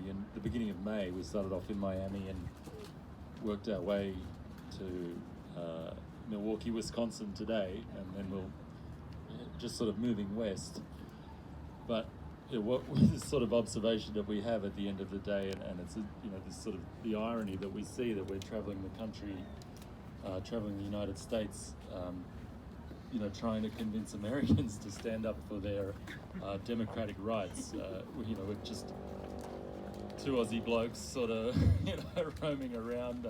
in the beginning of May. We started off in Miami and worked our way to Milwaukee, Wisconsin today, and then we'll just sort of moving west. But what this sort of observation that we have at the end of the day, and it's this sort of the irony that we see that we're traveling the country, traveling the United States, trying to convince Americans to stand up for their democratic rights. We're just two Aussie blokes sort of roaming around,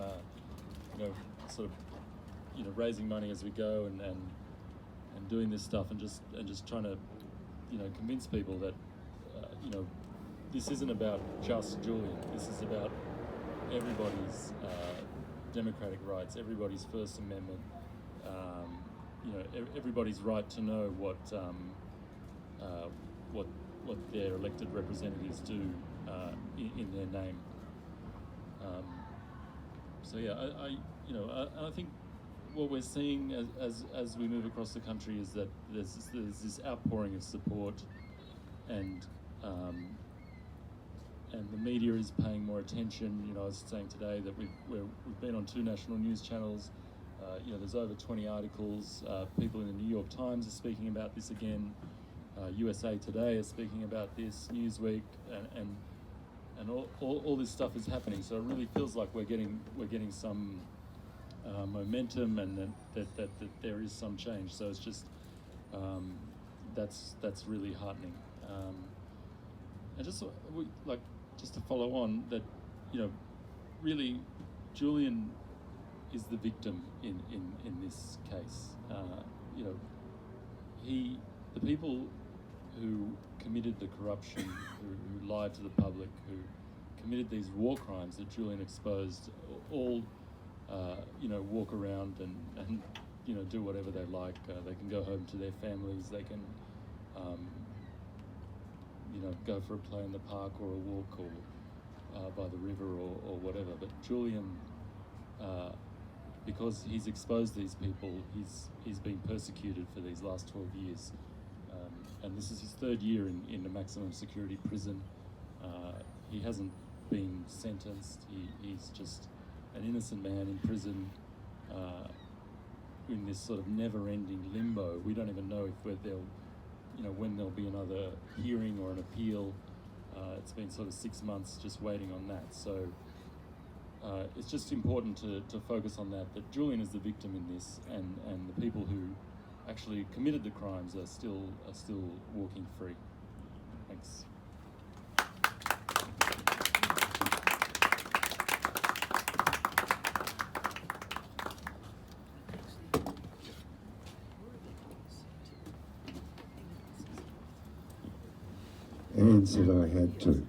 raising money as we go and doing this stuff and just trying to convince people that this isn't about just Julian. This is about everybody's democratic rights, everybody's First Amendment. Everybody's right to know what their elected representatives do in their name. I think what we're seeing as we move across the country is that there's this outpouring of support, and the media is paying more attention. I was saying today that we've been on 2 national news channels. There's over 20 articles. People in the New York Times are speaking about this again. USA Today is speaking about this. Newsweek and all this stuff is happening. So it really feels like we're getting some momentum, and that there is some change. So it's just that's really heartening. And just to follow on that, really, Julian is the victim in this case. The people who committed the corruption, who lied to the public, who committed these war crimes that Julian exposed, all walk around and do whatever they like. They can go home to their families. They can go for a play in the park or a walk or by the river or whatever. But Julian, because he's exposed these people, he's been persecuted for these last 12 years. And this is his 3rd year in a maximum security prison. He hasn't been sentenced. He's just an innocent man in prison, in this sort of never-ending limbo. We don't even know when there'll be another hearing or an appeal. It's been sort of 6 months just waiting on that. So it's just important to focus on that Julian is the victim in this, and the people who actually committed the crimes are still walking free. Thanks. Anne said I had to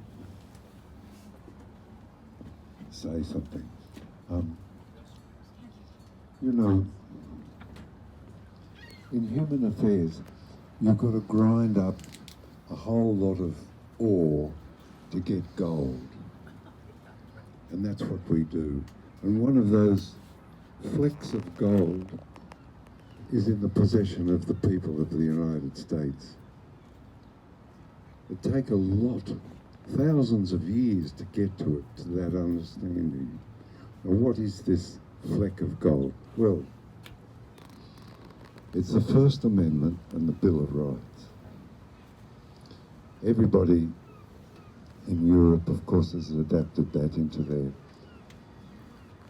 say something. In human affairs, you've got to grind up a whole lot of ore to get gold. And that's what we do. And one of those flecks of gold is in the possession of the people of the United States. It take a lot, thousands of years to get to it, to that understanding. And what is this fleck of gold? Well, it's the First Amendment and the Bill of Rights. Everybody in Europe, of course, has adapted that into their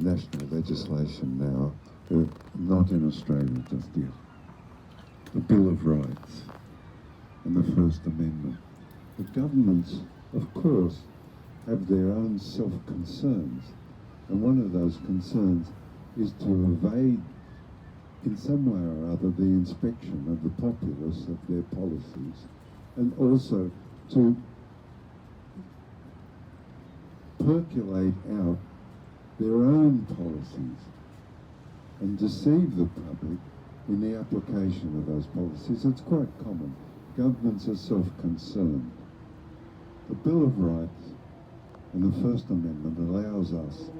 national legislation now. Not in Australia just yet. The Bill of Rights and the First Amendment. The governments, of course, have their own self-concerns, and one of those concerns is to evade, in some way or other, the inspection of the populace of their policies, and also to percolate out their own policies and deceive the public in the application of those policies. It's quite common. Governments are self-concerned. The Bill of Rights and the First Amendment allows us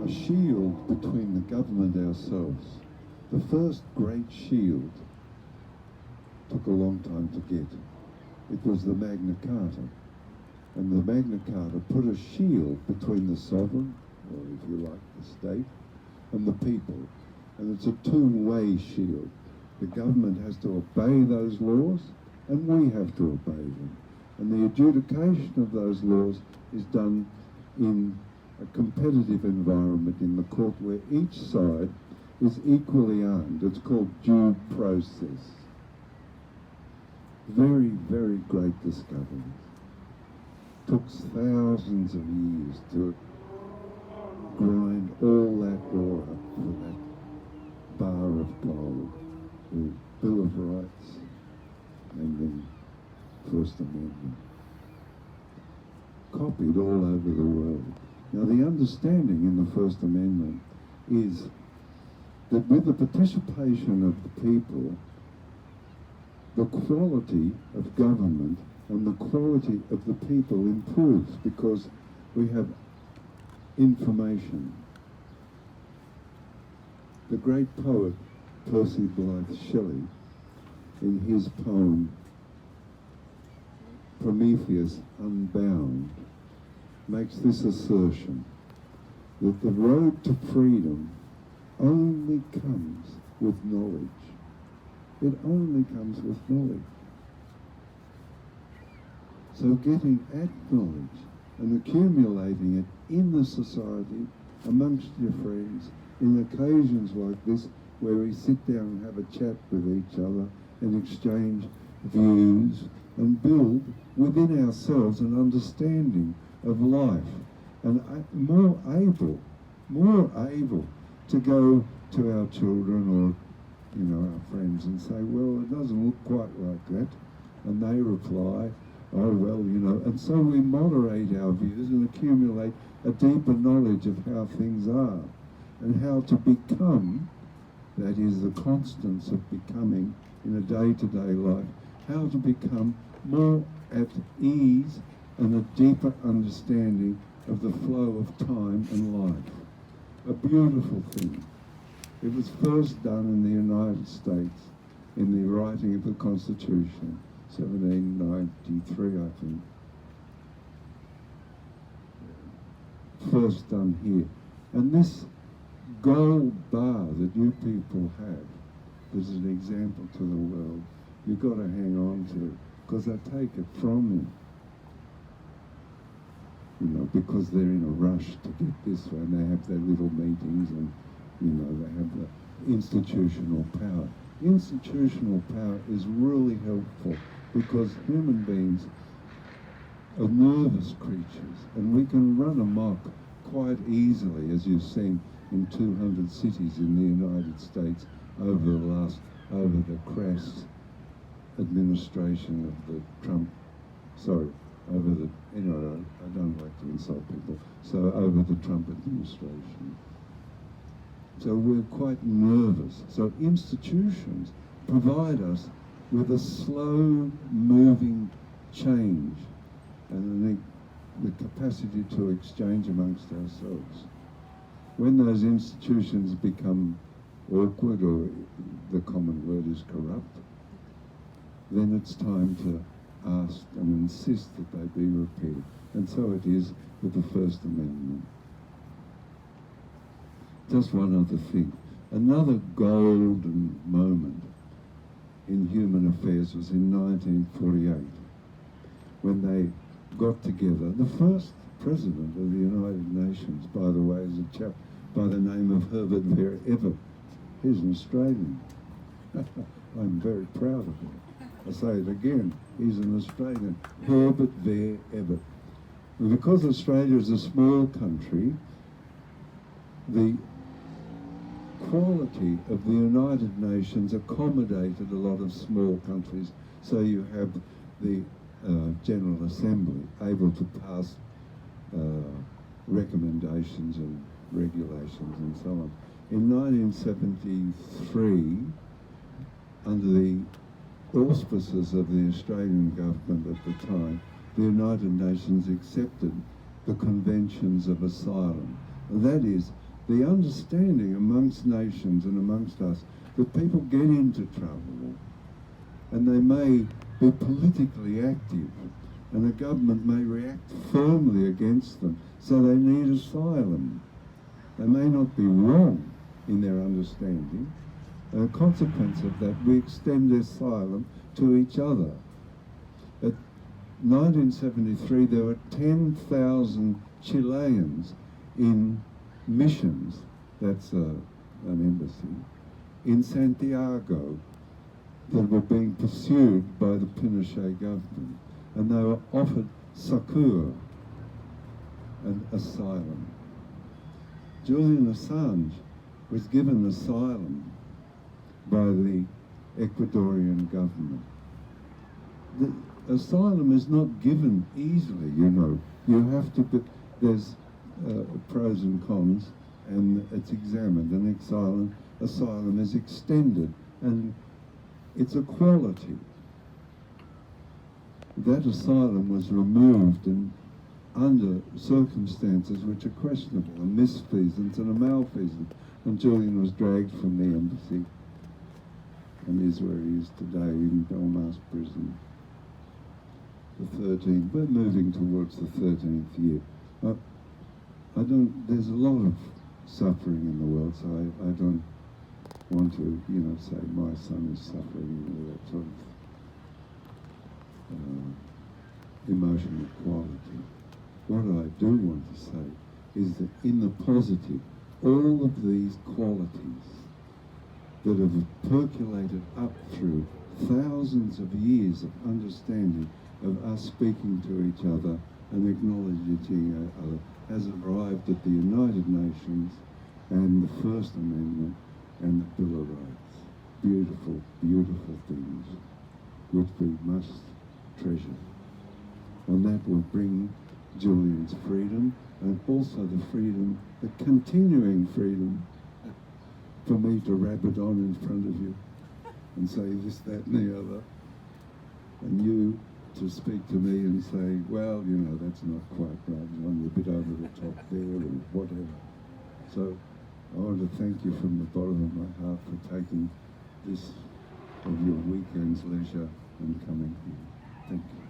a shield between the government ourselves. The first great shield took a long time to get. It was the Magna Carta. and the Magna Carta put a shield between the sovereign, or if you like, the state, and the people. And it's a two-way shield. The government has to obey those laws, and we have to obey them. And the adjudication of those laws is done in a competitive environment in the court where each side is equally armed. It's called due process. Very, very great discovery. Took thousands of years to grind all that ore up for that bar of gold, the Bill of Rights and the First Amendment. Copied all over the world. Now the understanding in the First Amendment is that with the participation of the people, the quality of government and the quality of the people improves because we have information. The great poet Percy Bysshe Shelley, in his poem Prometheus Unbound, makes this assertion that the road to freedom only comes with knowledge. It only comes with knowledge. So getting at knowledge and accumulating it in the society, amongst your friends, in occasions like this, where we sit down and have a chat with each other and exchange views and build within ourselves an understanding of life, and more able to go to our children or our friends and say, well, it doesn't look quite like that, and they reply, oh well, and so we moderate our views and accumulate a deeper knowledge of how things are and how to become, that is the constants of becoming in a day-to-day life, how to become more at ease and a deeper understanding of the flow of time and life. A beautiful thing. It was first done in the United States in the writing of the Constitution, 1793, I think. First done here. And this gold bar that you people have is an example to the world. You've got to hang on to it, because they take it from you, because they're in a rush to get this way, and they have their little meetings, and they have the institutional power. Institutional power is really helpful because human beings are nervous creatures, and we can run amok quite easily, as you've seen in 200 cities in the United States over the crass administration of the Trump, I don't like to insult people, so over the Trump administration. So we're quite nervous. So institutions provide us with a slow-moving change and the capacity to exchange amongst ourselves. When those institutions become awkward, or the common word is corrupt, then it's time to ask and insist that they be repaired. And so it is with the First Amendment. Just one other thing. Another golden moment in human affairs was in 1948, when they got together. The first president of the United Nations, by the way, is a chap by the name of Herbert Vere Everett. He's an Australian. I'm very proud of him. I say it again, he's an Australian. Herbert Vere Everett. And because Australia is a small country, the quality of the United Nations accommodated a lot of small countries. So you have the General Assembly able to pass recommendations and regulations and so on. In 1973, under the auspices of the Australian government at the time, the United Nations accepted the Conventions of Asylum. And that is the understanding amongst nations and amongst us that people get into trouble and they may be politically active, and a government may react firmly against them, so they need asylum. They may not be wrong in their understanding. And a consequence of that, we extend asylum to each other. At 1973, there were 10,000 Chileans in missions, that's an embassy, in Santiago that were being pursued by the Pinochet government. And they were offered succour and asylum. Julian Assange was given asylum by the Ecuadorian government. The asylum is not given easily, you know. You have to, there's pros and cons, and it's examined, and asylum is extended, and it's a quality. That asylum was removed and under circumstances which are questionable, a misfeasance and a malfeasance, and Julian was dragged from the embassy and is where he is today in Belmarsh prison. We're moving towards the 13th year. There's a lot of suffering in the world, so I don't want to, say my son is suffering, that sort of emotional quality. What I do want to say is that in the positive, all of these qualities that have percolated up through thousands of years of understanding of us speaking to each other and acknowledging each other has arrived at the United Nations and the First Amendment and the Bill of Rights. Beautiful, beautiful things which we must treasure. And that will bring Julian's freedom, and also the freedom, the continuing freedom, for me to rabbit on in front of you and say this, that and the other, and you to speak to me and say, well, that's not quite right, you're a bit over the top there, or whatever. So I want to thank you from the bottom of my heart for taking this of your weekend's leisure and coming here. Thank you.